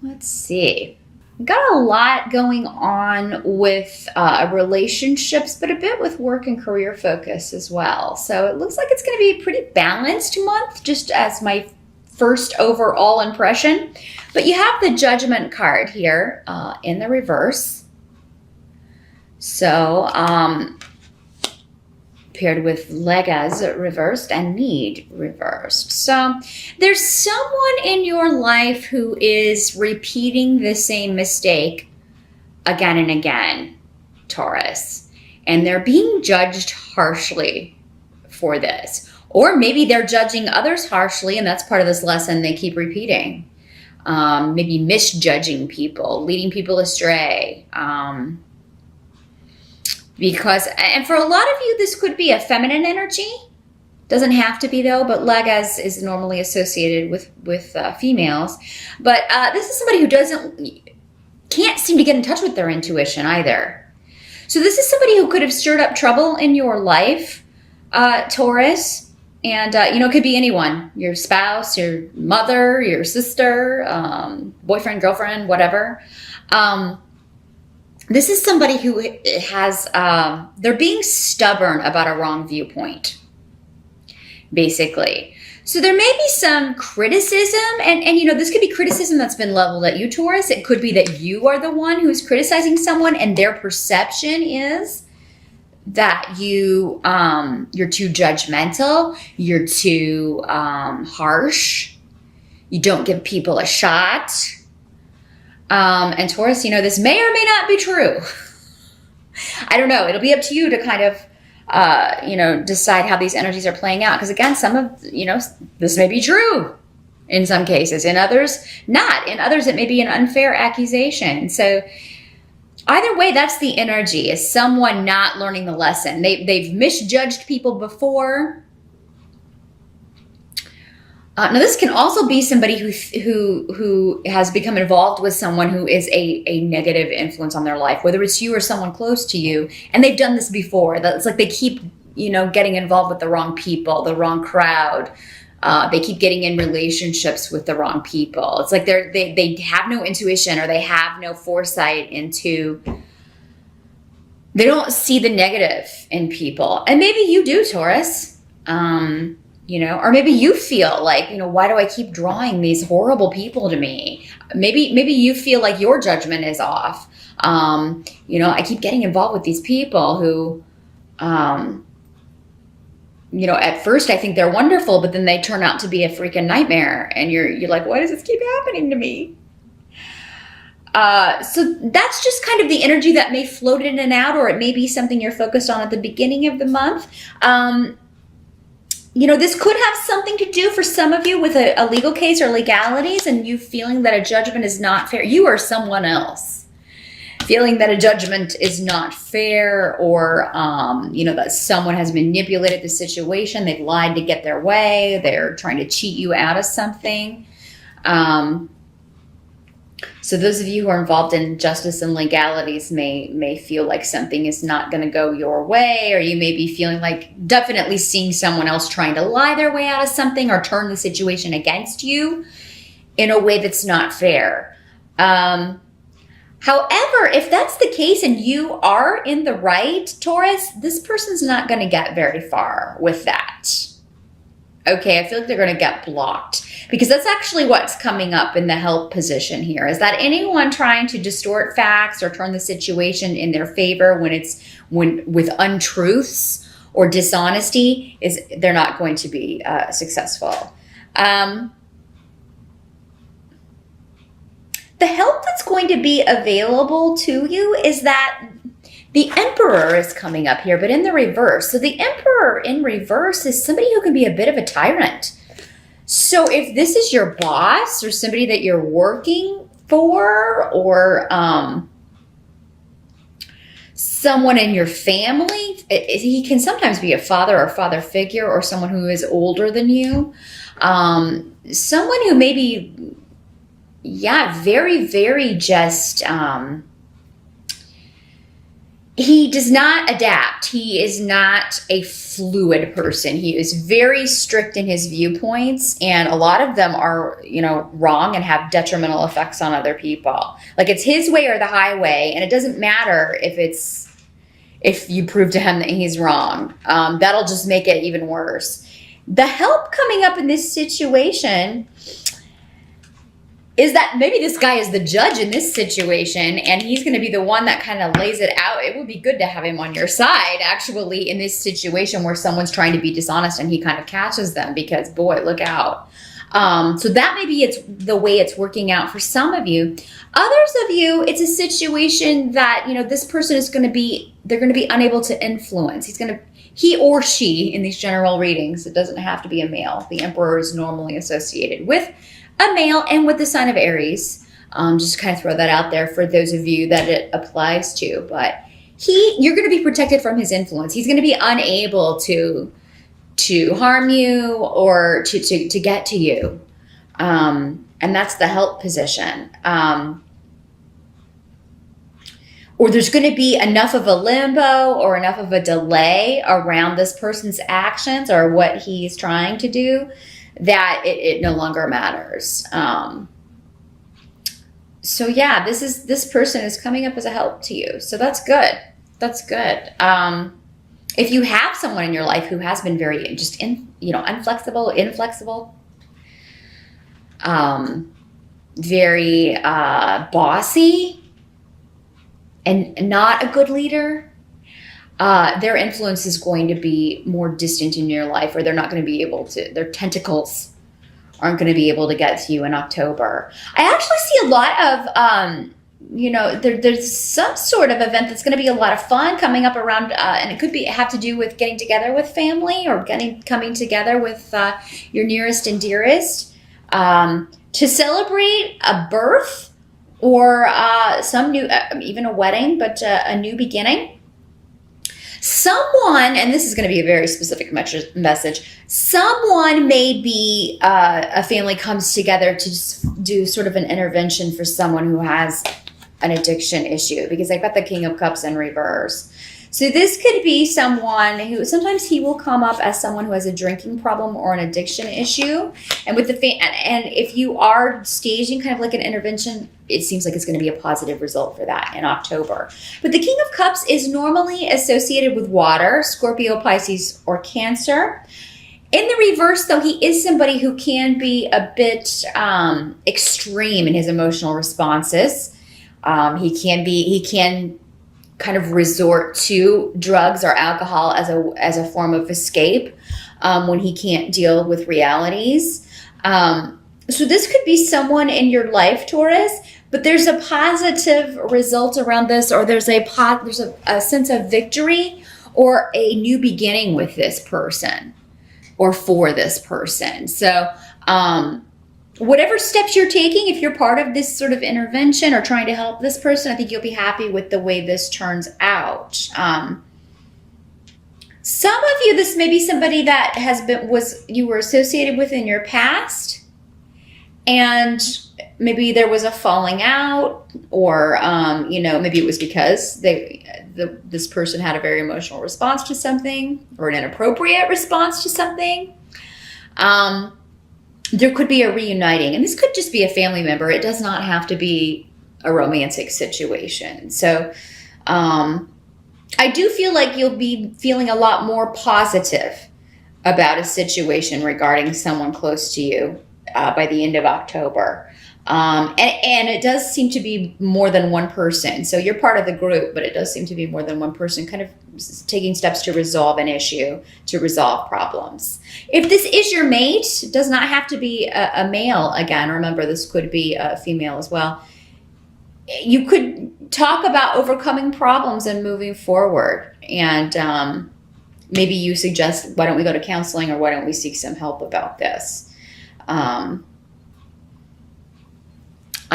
Let's see. Got a lot going on with relationships, but a bit with work and career focus as well. So it looks like it's going to be a pretty balanced month, just as my first overall impression. But you have the Judgment card here in the reverse. So paired with Legas reversed and Need reversed. So there's someone in your life who is repeating the same mistake again and again, Taurus. And they're being judged harshly for this. Or maybe they're judging others harshly, and that's part of this lesson they keep repeating. Maybe misjudging people, leading people astray. Because, and for a lot of you, this could be a feminine energy. Doesn't have to be though, but Legas is normally associated with females. But this is somebody who can't seem to get in touch with their intuition either. So this is somebody who could have stirred up trouble in your life, Taurus. And, it could be anyone, your spouse, your mother, your sister, boyfriend, girlfriend, whatever. This is somebody who has, they're being stubborn about a wrong viewpoint, basically. So there may be some criticism, and this could be criticism that's been leveled at you, Taurus. It could be that you are the one who's criticizing someone, and their perception is that you're too judgmental, you're too harsh, you don't give people a shot. And Taurus, this may or may not be true. I don't know. It'll be up to you to kind of, decide how these energies are playing out. Because again, some of, this may be true in some cases. In others, not. In others, it may be an unfair accusation. So either way, that's the energy, is someone not learning the lesson. They've misjudged people before. Now, this can also be somebody who has become involved with someone who is a negative influence on their life, whether it's you or someone close to you, and they've done this before. It's like they keep, getting involved with the wrong people, the wrong crowd. They keep getting in relationships with the wrong people. It's like they have no intuition, or they have no foresight into. They don't see the negative in people, and maybe you do, Taurus. Or maybe you feel like, why do I keep drawing these horrible people to me? Maybe you feel like your judgment is off. I keep getting involved with these people who, at first I think they're wonderful, but then they turn out to be a freaking nightmare. And you're like, why does this keep happening to me? So that's just kind of the energy that may float in and out, or it may be something you're focused on at the beginning of the month. This could have something to do for some of you with a legal case or legalities, and you feeling that a judgment is not fair. You or someone else feeling that a judgment is not fair, or, that someone has manipulated the situation. They've lied to get their way. They're trying to cheat you out of something. So those of you who are involved in justice and legalities may feel like something is not going to go your way, or you may be feeling like definitely seeing someone else trying to lie their way out of something or turn the situation against you in a way that's not fair. However, if that's the case and you are in the right, Taurus, this person's not going to get very far with that. Okay, I feel like they're going to get blocked, because that's actually what's coming up in the help position here, is that anyone trying to distort facts or turn the situation in their favor when with untruths or dishonesty, they're not going to be successful. The help that's going to be available to you is that the Emperor is coming up here, but in the reverse. So the Emperor in reverse is somebody who can be a bit of a tyrant. So if this is your boss or somebody that you're working for, or someone in your family, he can sometimes be a father or father figure, or someone who is older than you. Someone who may be, very, very just... he does not adapt. He is not a fluid person. He is very strict in his viewpoints, and a lot of them are, wrong and have detrimental effects on other people. Like, it's his way or the highway, and it doesn't matter if you prove to him that he's wrong. That'll just make it even worse. The help coming up in this situation is that maybe this guy is the judge in this situation, and he's going to be the one that kind of lays it out. It would be good to have him on your side, actually, in this situation where someone's trying to be dishonest and he kind of catches them, because, boy, look out. So that maybe it's the way it's working out for some of you. Others of you, it's a situation that, this person is they're going to be unable to influence. He or she, in these general readings, it doesn't have to be a male. The Emperor is normally associated with a male and with the sign of Aries. Just kind of throw that out there for those of you that it applies to. But you're going to be protected from his influence. He's going to be unable to harm you or to get to you. And that's the help position. Or there's going to be enough of a limbo or enough of a delay around this person's actions or what he's trying to do that it no longer matters. So yeah, this person is coming up as a help to you. So that's good. That's good. If you have someone in your life who has been very inflexible, very bossy, and not a good leader, their influence is going to be more distant in your life, or they're not going to be able to, their tentacles aren't going to be able to get to you in October. I actually see a lot of, there's some sort of event that's going to be a lot of fun coming up around, and it could have to do with getting together with family or coming together with your nearest and dearest to celebrate a birth or some new, even a wedding, but a new beginning. Someone, and this is going to be a very specific message, someone, maybe a family comes together to just do sort of an intervention for someone who has an addiction issue, because I've got the King of Cups in reverse. So this could be someone who, sometimes he will come up as someone who has a drinking problem or an addiction issue. And with and if you are staging kind of like an intervention, it seems like it's going to be a positive result for that in October. But the King of Cups is normally associated with water, Scorpio, Pisces, or Cancer. In the reverse, though, he is somebody who can be a bit extreme in his emotional responses. He can kind of resort to drugs or alcohol as a form of escape when he can't deal with realities. So this could be someone in your life, Taurus, but there's a positive result around this, or there's a sense of victory or a new beginning with this person or for this person. So whatever steps you're taking, if you're part of this sort of intervention or trying to help this person, I think you'll be happy with the way this turns out. Some of you, this may be somebody that you were associated with in your past, and maybe there was a falling out, or maybe it was because this person had a very emotional response to something, or an inappropriate response to something. There could be a reuniting, and this could just be a family member. It does not have to be a romantic situation. So I do feel like you'll be feeling a lot more positive about a situation regarding someone close to you by the end of October. And it does seem to be more than one person. So you're part of the group, but it does seem to be more than one person kind of taking steps to resolve an issue, to resolve problems. If this is your mate, it does not have to be a male. Again, remember, this could be a female as well. You could talk about overcoming problems and moving forward. And maybe you suggest, why don't we go to counseling, or why don't we seek some help about this? I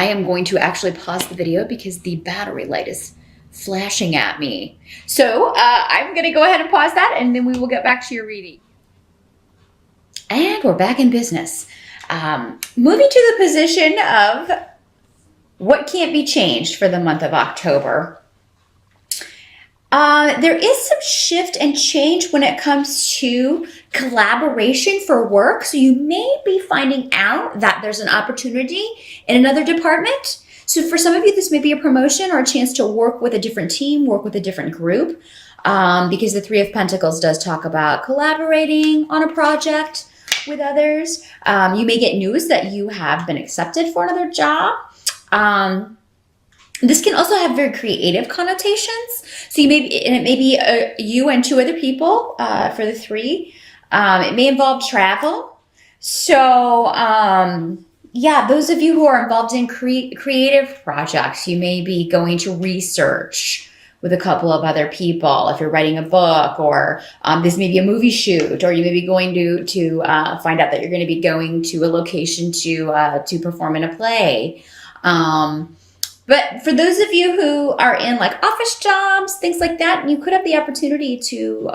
am going to actually pause the video because the battery light is flashing at me. So I'm going to go ahead and pause that, and then we will get back to your reading. And we're back in business. Moving to the position of what can't be changed for the month of October. There is some shift and change when it comes to collaboration for work. So you may be finding out that there's an opportunity in another department. So for some of you, this may be a promotion or a chance to work with a different team, work with a different group, because the Three of Pentacles does talk about collaborating on a project with others. You may get news that you have been accepted for another job. This can also have very creative connotations. So it may be you and two other people for the three. It may involve travel. So yeah, those of you who are involved in creative projects, you may be going to research with a couple of other people. If you're writing a book, or this may be a movie shoot, or you may be going to find out that you're going to be going to a location to perform in a play. But for those of you who are in like office jobs, things like that, you could have the opportunity to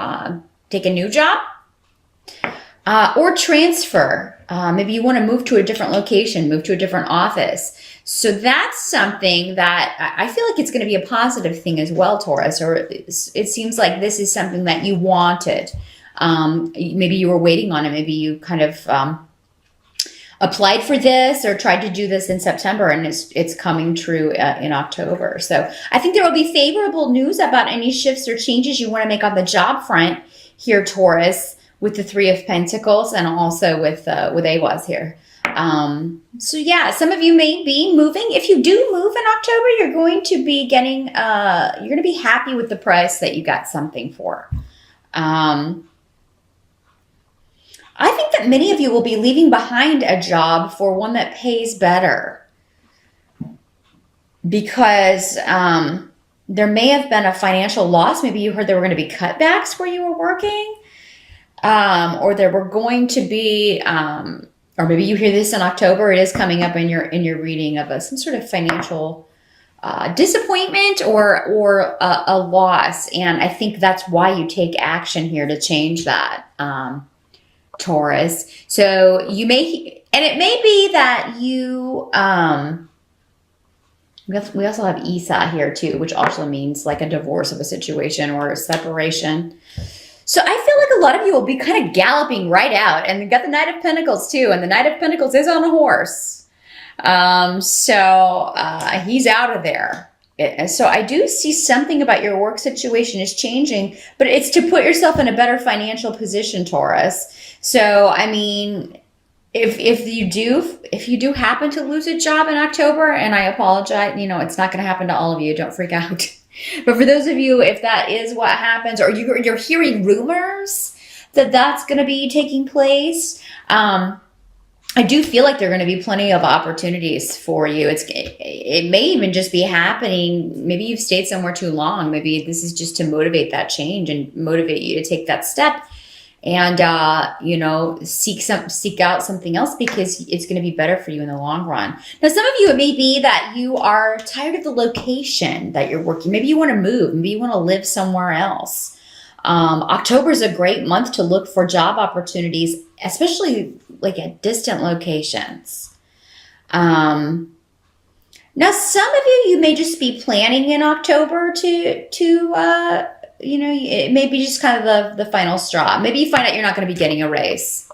take a new job or transfer. Maybe you want to move to a different location, move to a different office. So that's something that I feel like it's going to be a positive thing as well, Taurus, or it seems like this is something that you wanted. Maybe you were waiting on it. Maybe you kind of applied for this or tried to do this in September, and it's coming true in October. So I think there will be favorable news about any shifts or changes you want to make on the job front here, Taurus, with the Three of Pentacles and also with Awaz here. So yeah, some of you may be moving. If you do move in October, you're going to be getting, you're going to be happy with the price that you got something for. I think that many of you will be leaving behind a job for one that pays better, because there may have been a financial loss. Maybe you heard there were going to be cutbacks where you were working, or there were going to be, or maybe you hear this in October. It is coming up in your reading of some sort of financial disappointment or a loss, and I think that's why you take action here to change that. Taurus. So you may, and it may be that you, we also have Isa here too, which also means like a divorce of a situation or a separation. So I feel like a lot of you will be kind of galloping right out, and you got the Knight of Pentacles too, and the Knight of Pentacles is on a horse. So he's out of there. So I do see something about your work situation is changing, but it's to put yourself in a better financial position, Taurus. So, I mean, if you do happen to lose a job in October, and I apologize, it's not going to happen to all of you. Don't freak out. But for those of you, if that is what happens, or you're hearing rumors that that's going to be taking place, I do feel like there are going to be plenty of opportunities for you. It may even just be happening. Maybe you've stayed somewhere too long. Maybe this is just to motivate that change and motivate you to take that step and, seek out something else, because it's going to be better for you in the long run. Now, some of you, it may be that you are tired of the location that you're working. Maybe you want to move. Maybe you want to live somewhere else. October is a great month to look for job opportunities, especially like at distant locations. Now, some of you may just be planning in October to it may be just kind of the final straw. Maybe you find out you're not going to be getting a raise,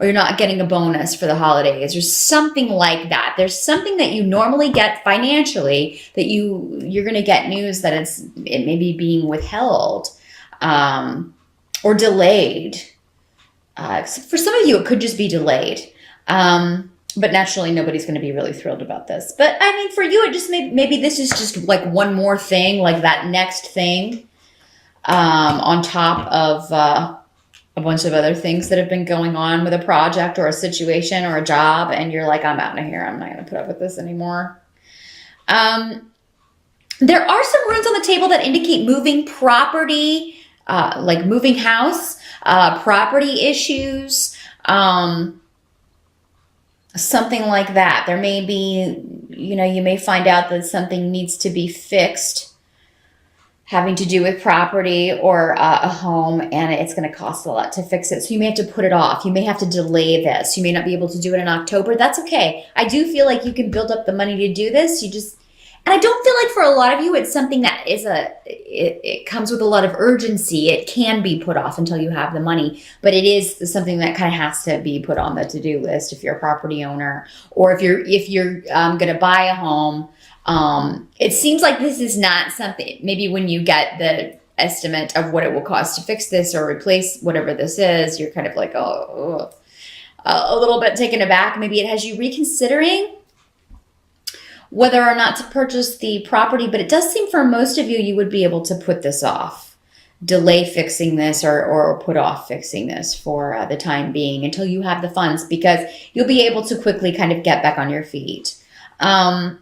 or you're not getting a bonus for the holidays, or something like that. There's something that you normally get financially that you're going to get news that it may be being withheld. Or delayed. For some of you, it could just be delayed. But naturally, nobody's going to be really thrilled about this. But I mean, for you, it just maybe this is just like one more thing, like that next thing, on top of a bunch of other things that have been going on with a project or a situation or a job, and you're like, I'm out of here. I'm not going to put up with this anymore. There are some runes on the table that indicate moving property, like moving house, property issues, something like that. There may be, you may find out that something needs to be fixed having to do with property or a home, and it's going to cost a lot to fix it. So you may have to put it off. You may have to delay this. You may not be able to do it in October. That's okay. I do feel like you can build up the money to do this. And I don't feel like for a lot of you, it's something that is it comes with a lot of urgency. It can be put off until you have the money, but it is something that kind of has to be put on the to-do list if you're a property owner, or if you're going to buy a home. It seems like this is not something, maybe when you get the estimate of what it will cost to fix this or replace whatever this is, you're kind of like, a little bit taken aback. Maybe it has you reconsidering whether or not to purchase the property, but it does seem for most of you, you would be able to put this off, delay fixing this, or put off fixing this for the time being until you have the funds, because you'll be able to quickly kind of get back on your feet. Let's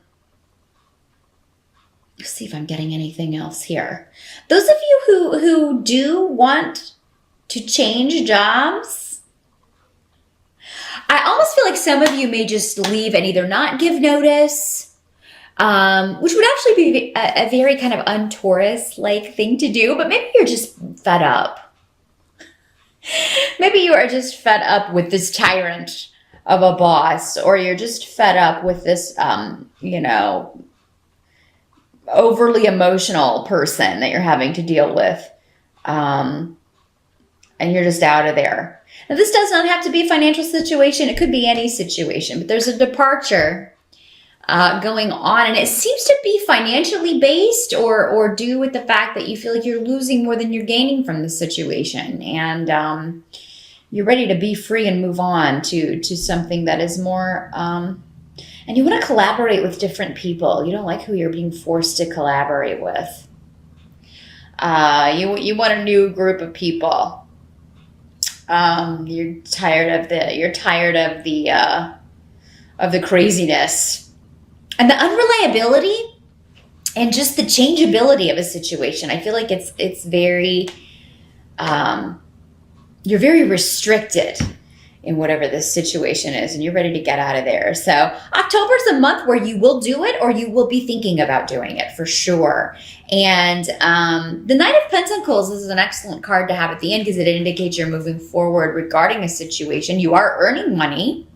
see if I'm getting anything else here. Those of you who do want to change jobs, I almost feel like some of you may just leave and either not give notice, which would actually be a very kind of un-Taurus-like thing to do, but maybe you're just fed up. Maybe you are just fed up with this tyrant of a boss, or you're just fed up with this, overly emotional person that you're having to deal with, and you're just out of there. Now, this does not have to be a financial situation. It could be any situation, but there's a departure going on, and it seems to be financially based or due with the fact that you feel like you're losing more than you're gaining from the situation, and you're ready to be free and move on to something that is more, and you want to collaborate with different people. You don't like who you're being forced to collaborate with. You want a new group of people. You're tired of the craziness and the unreliability and just the changeability of a situation. I feel like it's very, you're very restricted in whatever this situation is, and you're ready to get out of there. So October's a month where you will do it, or you will be thinking about doing it for sure. And the Knight of Pentacles is an excellent card to have at the end, because it indicates you're moving forward regarding a situation. You are earning money,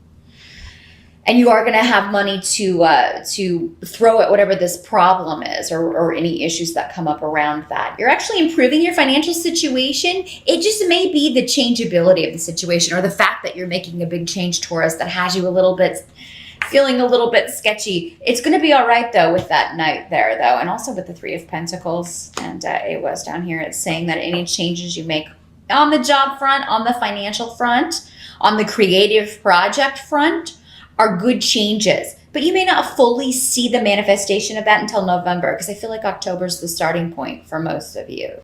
and you are going to have money to throw at whatever this problem is, or any issues that come up around that. You're actually improving your financial situation. It just may be the changeability of the situation, or the fact that you're making a big change, Taurus, that has you feeling a little bit sketchy. It's going to be all right, though, with that Knight there, though, and also with the Three of Pentacles. And it was down here. It's saying that any changes you make on the job front, on the financial front, on the creative project front, are good changes, but you may not fully see the manifestation of that until November, because I feel like October is the starting point for most of you.